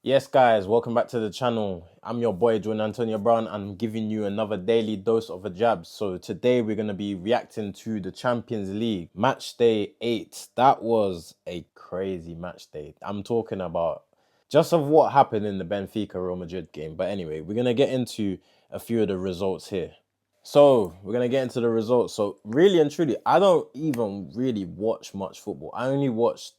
Yes, guys, welcome back to the channel. I'm your boy, John Antonio Brown. I'm giving you another daily dose of a jab. So today we're going to be reacting to the Champions League match day 8. That was a crazy match day. I'm talking about just of what happened in the Benfica Real Madrid game. But anyway, we're going to get into a few of the results here. So we're going to get into the results. So really and truly, I don't even really watch much football. I only watch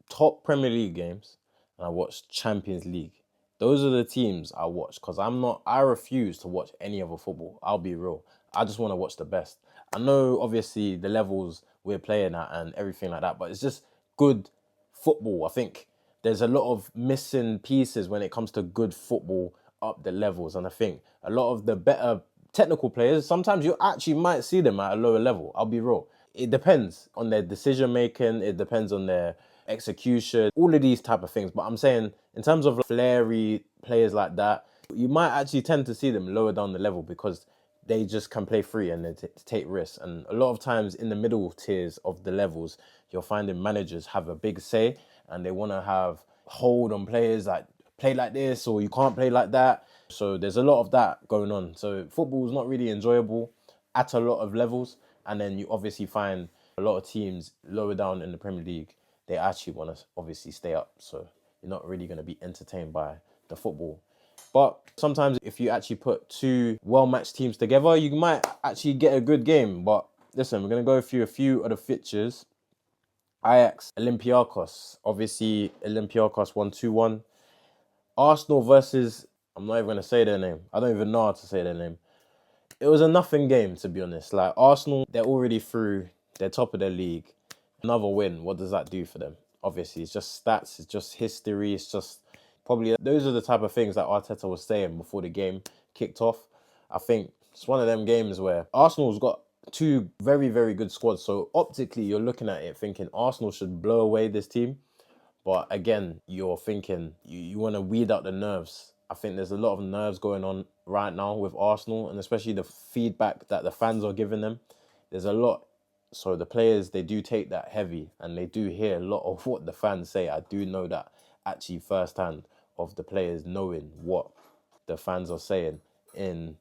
top Premier League games and I watch Champions League. Those are the teams I watch because I refuse to watch any other football. I'll be real. I just want to watch the best. I know obviously the levels we're playing at and everything like that, but it's just good football. I think there's a lot of missing pieces when it comes to good football up the levels. And I think a lot of the better technical players, sometimes you actually might see them at a lower level. I'll be real. It depends on their decision making. It depends on their execution, all of these type of things. But I'm saying in terms of flary players like that, you might actually tend to see them lower down the level because they just can play free and they take risks. And a lot of times in the middle tiers of the levels, you're finding managers have a big say and they want to have hold on players like play like this or you can't play like that. So there's a lot of that going on. So football is not really enjoyable at a lot of levels. And then you obviously find a lot of teams lower down in the Premier League, they actually want to obviously stay up. So you're not really going to be entertained by the football. But sometimes if you actually put two well-matched teams together, you might actually get a good game. But listen, we're going to go through a few of the fixtures. Ajax, Olympiacos. Obviously, Olympiacos won 2-1. Arsenal versus, I'm not even going to say their name. I don't even know how to say their name. It was a nothing game, to be honest. Like, Arsenal, they're already through. They're top of their league. Another win, what does that do for them? Obviously, it's just stats. It's just history. It's just probably, those are the type of things that Arteta was saying before the game kicked off. I think it's one of them games where Arsenal's got two very, very good squads. So optically, you're looking at it thinking Arsenal should blow away this team. But again, you're thinking you want to weed out the nerves. I think there's a lot of nerves going on right now with Arsenal, and especially the feedback that the fans are giving them. There's a lot. So the players, they do take that heavy, and they do hear a lot of what the fans say. I do know that actually firsthand of the players knowing what the fans are saying in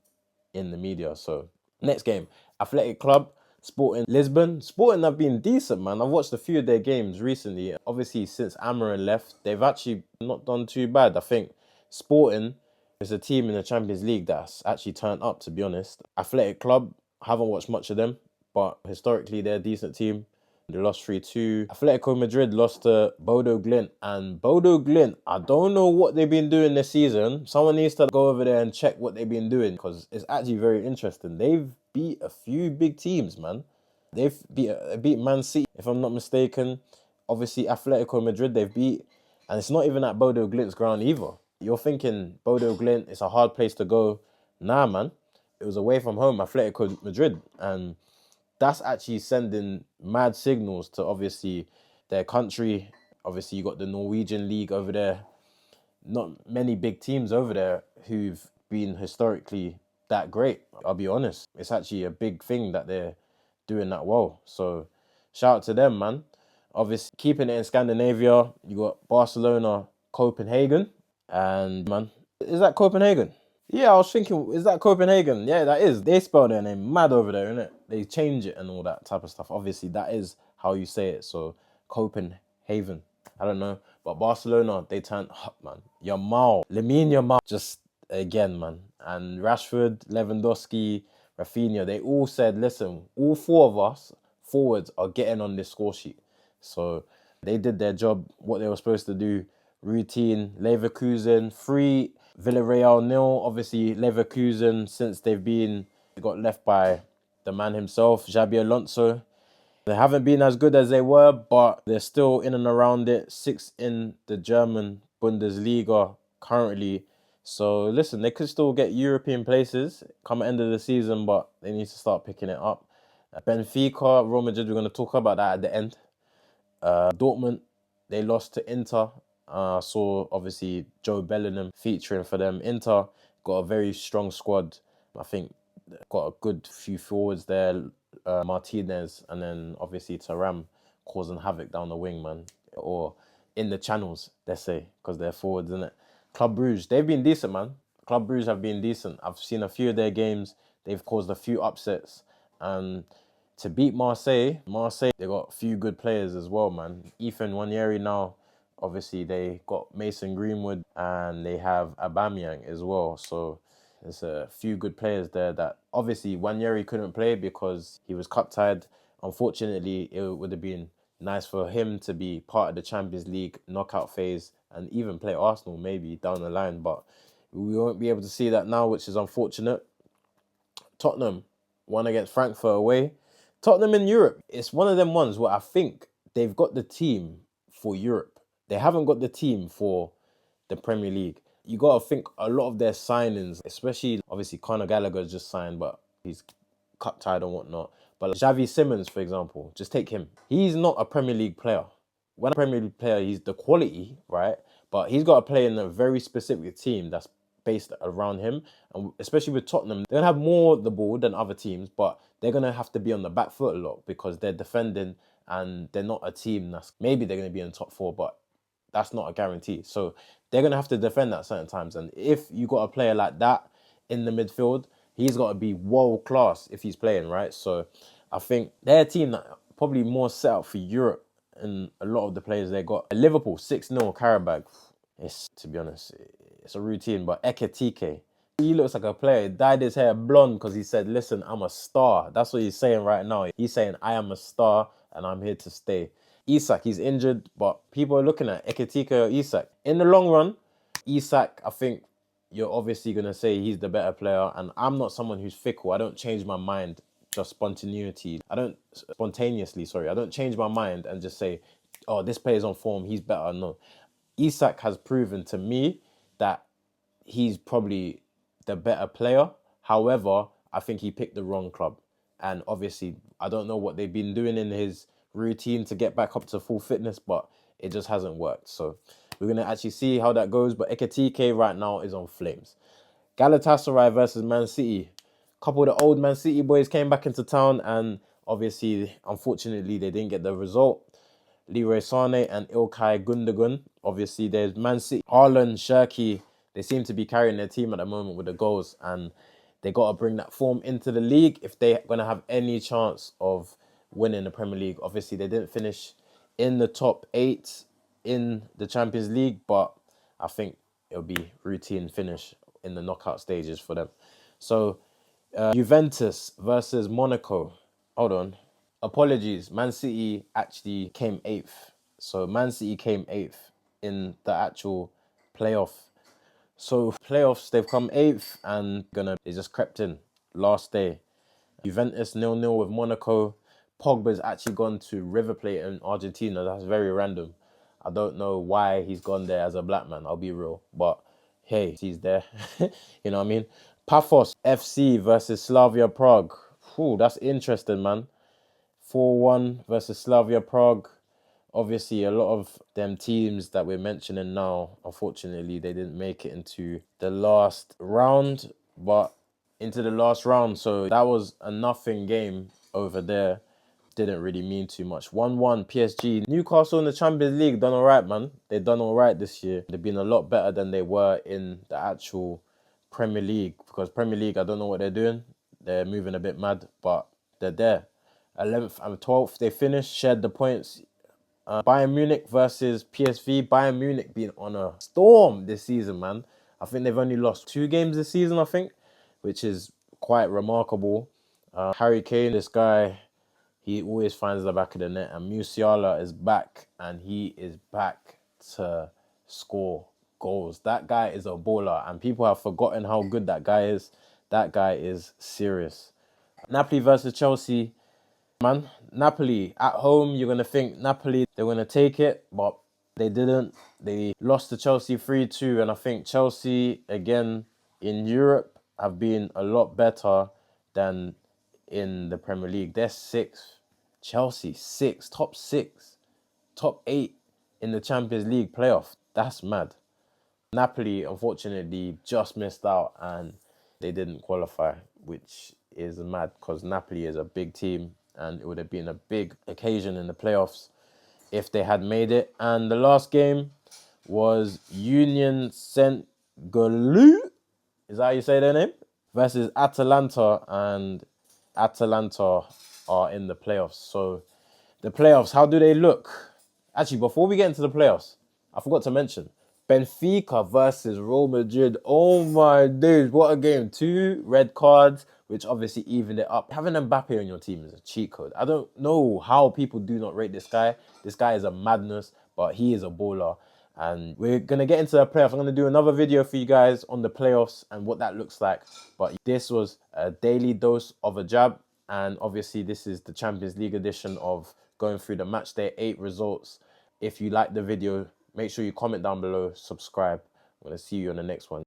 the media. So next game, Athletic Club, Sporting Lisbon. Sporting have been decent, man. I've watched a few of their games recently. Obviously, since Amarin left, they've actually not done too bad. I think Sporting is a team in the Champions League that's actually turned up, to be honest. Athletic Club, haven't watched much of them, but historically, they're a decent team. They lost 3-2. Atletico Madrid lost to Bodo Glimt. And Bodo Glimt, I don't know what they've been doing this season. Someone needs to go over there and check what they've been doing because it's actually very interesting. They've beat a few big teams, man. They've beat Man City, if I'm not mistaken. Obviously, Atletico Madrid, they've beat. And it's not even at Bodo Glimt's ground either. You're thinking Bodo Glimt, it's a hard place to go. Nah, man. It was away from home, Atletico Madrid. And that's actually sending mad signals to obviously their country. Obviously, you got the Norwegian league over there. Not many big teams over there who've been historically that great. I'll be honest. It's actually a big thing that they're doing that well. So shout out to them, man. Obviously, keeping it in Scandinavia, you got Barcelona, Copenhagen. And, man, is that Copenhagen? Yeah, I was thinking, is that Copenhagen? Yeah, that is. They spell their name mad over there, innit? They change it and all that type of stuff. Obviously, that is how you say it. So, Copenhagen. I don't know. But Barcelona, they turned up, man. Lamine Yamal, just again, man. And Rashford, Lewandowski, Rafinha, they all said, listen, all four of us forwards are getting on this score sheet. So, they did their job, what they were supposed to do. Routine, Leverkusen, 3, Villarreal 0. Obviously, Leverkusen, since they got left by the man himself, Xabi Alonso. They haven't been as good as they were, but they're still in and around it. 6 in the German Bundesliga currently. So listen, they could still get European places come end of the season, but they need to start picking it up. Benfica, Real Madrid, we're going to talk about that at the end. Dortmund, they lost to Inter. Saw obviously Joe Bellingham featuring for them. Inter got a very strong squad. I think got a good few forwards there. Martinez and then obviously Thuram causing havoc down the wing, man. Or in the channels, let's say, because they're forwards, innit? Club Brugge, they've been decent, man. Club Brugge have been decent. I've seen a few of their games. They've caused a few upsets. And to beat Marseille, they got a few good players as well, man. Ethan Nwaneri now, obviously they got Mason Greenwood and they have Aubameyang as well. So there's a few good players there that obviously Nwaneri couldn't play because he was cup tied. Unfortunately, it would have been nice for him to be part of the Champions League knockout phase and even play Arsenal maybe down the line. But we won't be able to see that now, which is unfortunate. Tottenham won against Frankfurt away. Tottenham in Europe, it's one of them ones where I think they've got the team for Europe. They haven't got the team for the Premier League. You got to think a lot of their signings, especially obviously Conor Gallagher just signed, but he's cut tied and whatnot. But like Xavi Simons, for example, just take him. He's not a Premier League player. When a Premier League player, he's the quality, right? But he's got to play in a very specific team that's based around him. And especially with Tottenham, they're going to have more the ball than other teams, but they're going to have to be on the back foot a lot because they're defending and they're not a team that's, maybe they're going to be in the top four, but that's not a guarantee. So they're going to have to defend at certain times. And if you got a player like that in the midfield, he's got to be world class if he's playing, right? So I think they're a team that probably more set up for Europe and a lot of the players they got. Liverpool, 6-0 Qarabag. It's, to be honest, it's a routine, but Ekitike, he looks like a player. He dyed his hair blonde because he said, listen, I'm a star. That's what he's saying right now. He's saying, I am a star and I'm here to stay. Isak, he's injured, but people are looking at Ekitike or Isak. In the long run, Isak, I think you're obviously going to say he's the better player. And I'm not someone who's fickle. I don't change my mind, just spontaneously. I don't change my mind and just say, oh, this player's on form, he's better. No. Isak has proven to me that he's probably the better player. However, I think he picked the wrong club. And obviously, I don't know what they've been doing in his routine to get back up to full fitness, but it just hasn't worked. So we're going to actually see how that goes. But Ekitike right now is on flames. Galatasaray versus Man City. A couple of the old Man City boys came back into town and obviously, unfortunately, they didn't get the result. Leroy Sané and Ilkay Gundogan. Obviously, there's Man City, Haaland, Shirky. They seem to be carrying their team at the moment with the goals, and they got to bring that form into the league if they're going to have any chance of winning the Premier League. Obviously, they didn't finish in the top 8 in the Champions League, but I think it'll be routine finish in the knockout stages for them. So, Juventus versus Monaco. Hold on. Apologies, Man City actually came 8th. So Man City came 8th in the actual playoff. So playoffs, they've come 8th and they just crept in last day. Juventus 0-0 with Monaco. Pogba's actually gone to River Plate in Argentina. That's very random. I don't know why he's gone there as a black man, I'll be real. But hey, he's there. You know what I mean? Paphos FC versus Slavia Prague. Whew, that's interesting, man. 4-1 versus Slavia Prague. Obviously, a lot of them teams that we're mentioning now, unfortunately, they didn't make it into the last round, So that was a nothing game over there. Didn't really mean too much. 1-1 PSG. Newcastle in the Champions League done all right, man. They've done all right this year. They've been a lot better than they were in the actual Premier League. Because Premier League, I don't know what they're doing. They're moving a bit mad, but they're there. 11th and 12th, they finished, shared the points. Bayern Munich versus PSV. Bayern Munich been on a storm this season, man. I think they've only lost 2 games this season, I think, which is quite remarkable. Harry Kane, this guy, he always finds the back of the net. And Musiala is back, and he is back to score goals. That guy is a baller, and people have forgotten how good that guy is. That guy is serious. Napoli versus Chelsea. Man, Napoli at home, you're going to think Napoli, they're going to take it, but they didn't. They lost to Chelsea 3-2, and I think Chelsea, again, in Europe, have been a lot better than in the Premier League. They're 6th. Chelsea, 6th, top 6, top 8 in the Champions League playoff. That's mad. Napoli, unfortunately, just missed out, and they didn't qualify, which is mad because Napoli is a big team. And it would have been a big occasion in the playoffs if they had made it. And the last game was Union Saint Galou. Is that how you say their name? Versus Atalanta, and Atalanta are in the playoffs. So the playoffs, how do they look? Actually, before we get into the playoffs, I forgot to mention Benfica versus Real Madrid. Oh my days, what a game. 2 red cards, which obviously evened it up. Having Mbappé on your team is a cheat code. I don't know how people do not rate this guy. This guy is a madness, but he is a baller. And we're going to get into the playoffs. I'm going to do another video for you guys on the playoffs and what that looks like. But this was a daily dose of a jab. And obviously, this is the Champions League edition of going through the Matchday 8 results. If you like the video, make sure you comment down below, subscribe. I'm going to see you on the next one.